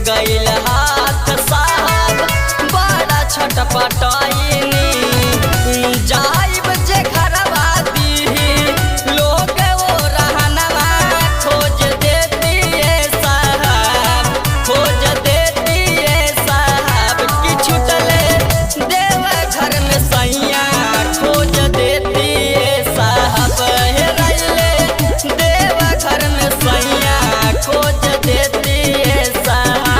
गईल हाथ साहब बड़ा छटपटाइनी जाइब जे घरवा दीही लोग वो रहनवा खोज देती है साहब खोज देती है साहब कि छुटले देव घर में सैया खोज देती है साहब हेराइले देव घर में सैया खोज देती है साहब।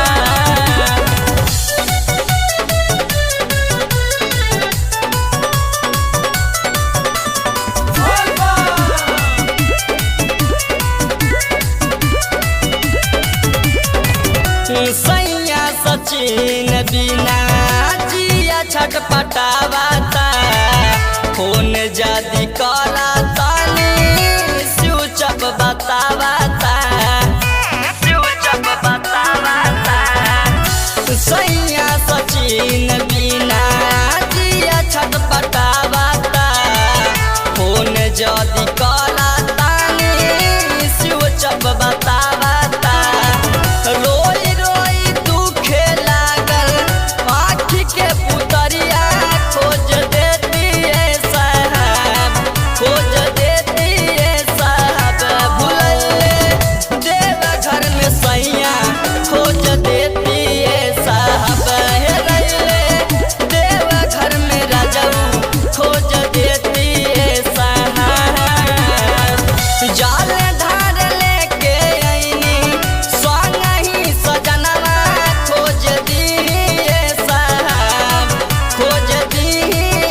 सैया सचिन बिना जिया छटपटावाता फोन जदी करा तानी स्विचअप बतावाता सैया सचिन बिना जिया छटपटावाता फोन जदी करा तानी स्विचअप बतावाता रोई रोई दुखे लागल आँखी के पुतरिया खोज देती है साहब खोज देती है साहब भुलले देव घर में सैया खोज देती है साहब हेराइले देव घर में राजऊ खोज देती है साहब। जाल धार लेके आईनी स्वांग ही सजनवा खोज दी है साहब खोज दी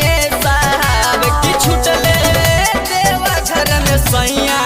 है साहब कि छुटले देव घर में सैया